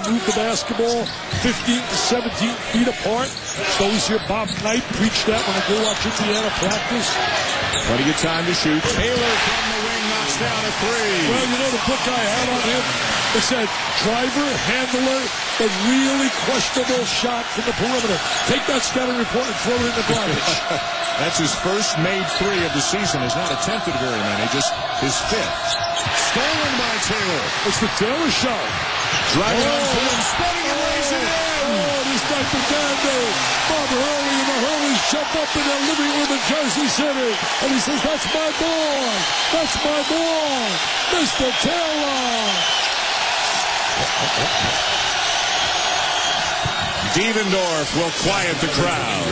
move the basketball 15 to 17 feet apart. So always hear Bob Knight preach that when I go watch Indiana practice. Plenty of time to shoot. Taylor from the wing knocks down a three. Well, you know the book I had on him? It said driver, handler, but really questionable shot from the perimeter. Take that scouting report and throw it in the garbage. That's his first made three of the season. Has not attempted very many, just his fifth. Stolen by Taylor. It's the Taylor show. Driving on Flynn, spinning and raising it in. Oh, this Dr. Dando. Bob Hurley and the Hurleys jump up in their living room in Jersey City. And he says, that's my boy. That's my boy. Mr. Taylor. Devendorf will quiet the crowd.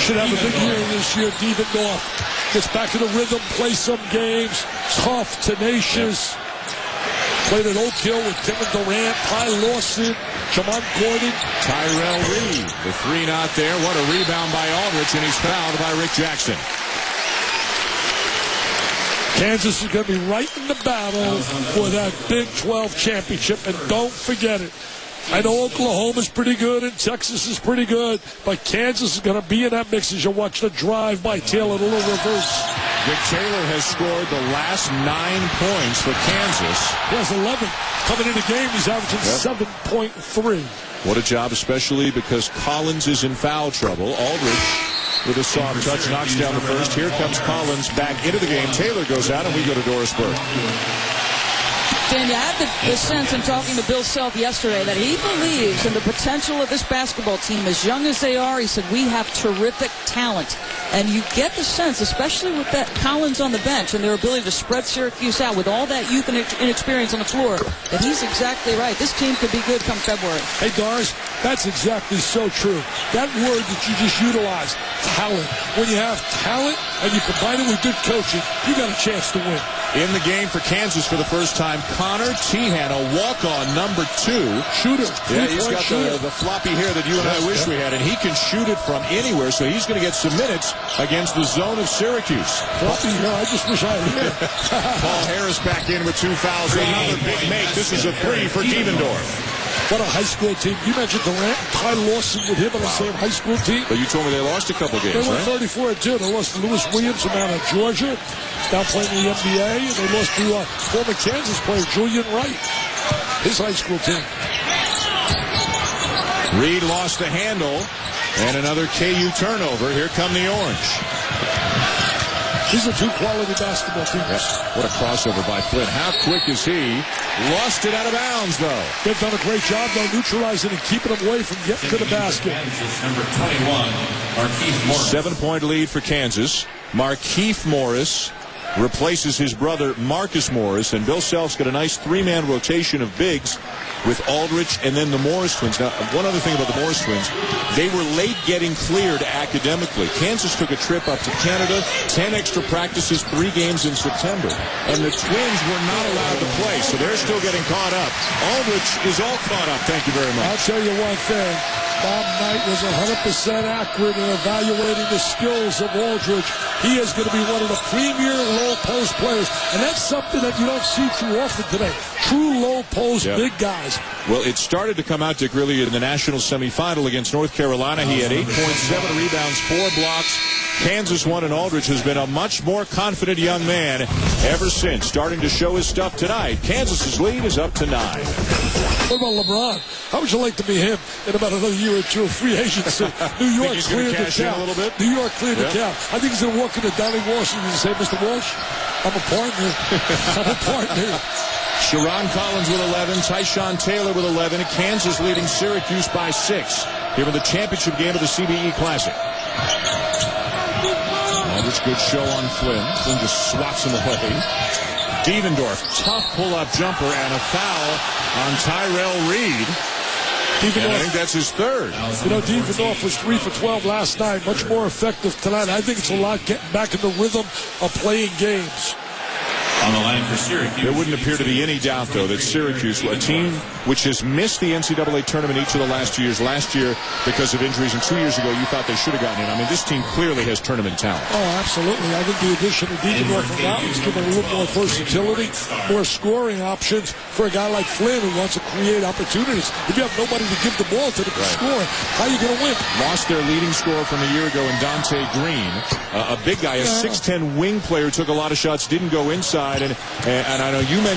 Should have a big year this year. Devendorf gets back to the rhythm, plays some games. Tough, tenacious. Played at Oak Hill with Kevin Durant, Ty Lawson, Jamon Gordon. Tyrell Reed. The three not there. What a rebound by Aldridge, and he's fouled by Rick Jackson. Kansas is going to be right in the battle for that Big 12 championship, and don't forget it. I know Oklahoma's pretty good and Texas is pretty good, but Kansas is going to be in that mix as you watch the drive by Taylor, the little reverse. Rick Taylor has scored the last 9 points for Kansas. He has 11. Coming into the game, he's averaging 7.3. What a job, especially because Collins is in foul trouble. Aldridge, with a soft touch, knocks down the first. Here comes Collins back into the game. Taylor goes out, and we go to Doris Burke. Dan, you had the sense in talking to Bill Self yesterday that he believes in the potential of this basketball team. As young as they are, he said, we have terrific talent. And you get the sense, especially with that Collins on the bench and their ability to spread Syracuse out with all that youth and inexperience on the floor, that he's exactly right. This team could be good come February. Hey, Doris, that's exactly so true. That word that you just utilized, talent. When you have talent and you combine it with good coaching, you got a chance to win. In the game for Kansas for the first time, Connor Tehan, a walk-on number 2. Shooter. Yeah, he's got the floppy hair that you and I wish we had, and he can shoot it from anywhere, so he's going to get some minutes against the zone of Syracuse. Floppy hair, I just wish I had it. Paul Harris back in with 2 fouls. Another big make. This is a 3 for Devendorf. What a high school team. You mentioned Durant, Ty Lawson with him on the same high school team. But you told me they lost a couple games, They won right? 34-2. They lost to Lewis Williams from out of Georgia. Now playing in the NBA. And they lost to former Kansas player Julian Wright. His high school team. Reed lost the handle. And another KU turnover. Here come the Orange. These are 2 quality basketball teams. What a crossover by Flynn. How quick is he? Lost it out of bounds, though. They've done a great job, though, neutralizing and keeping them away from getting to the basket. Number 21, Markieff Morris. 7-point lead for Kansas. Markieff Morris replaces his brother Marcus Morris, and Bill Self's got a nice 3-man rotation of bigs with Aldridge and then the Morris twins. Now, one other thing about the Morris twins, they were late getting cleared academically. Kansas took a trip up to Canada, 10 extra practices, 3 games in September, and the twins were not allowed to play, so they're still getting caught up. Aldridge is all caught up. Thank you very much. I'll tell you one thing. Bob Knight was 100% accurate in evaluating the skills of Aldridge. He is going to be one of the premier low-post players, and that's something that you don't see too often today. True low-post big guys. Well, it started to come out, Dick, really in the national semifinal against North Carolina. He had 8.7 rebounds, 4 blocks. Kansas won, and Aldridge has been a much more confident young man ever since, starting to show his stuff tonight. Kansas's lead is up to 9. What about LeBron? How would you like to be him in about another year or 2 of free agency? New York cleared the cap. A little bit? New York cleared the cap. I think he's going to walk into Donnie Washington and say, Mr. Walsh, I'm a partner. I'm a partner. Sharon Collins with 11, Tyshawn Taylor with 11. Kansas leading Syracuse by 6 here in the championship game of the CBE Classic. Aldridge, good show on Flynn. Flynn just swats him away. Devendorf, tough pull-up jumper and a foul on Tyrell Reed. And I think that's his 3rd. You know, Devendorf was 3 for 12 last night. Much more effective tonight. I think it's a lot getting back in the rhythm of playing games. On the line for Syracuse. There wouldn't appear to be any doubt, though, that Syracuse, a team which has missed the NCAA tournament each of the last 2 years, last year because of injuries, and 2 years ago you thought they should have gotten in. I mean, this team clearly has tournament talent. Oh, absolutely. I think the addition of Deacon Norfolk Mountain's given a little more versatility, more scoring options for a guy like Flynn who wants to create opportunities. If you have nobody to give the ball to that can score, how are you going to win? Lost their leading scorer from a year ago in Dante Green, a big guy, a 6'10" wing player, took a lot of shots, didn't go inside, and I know you mentioned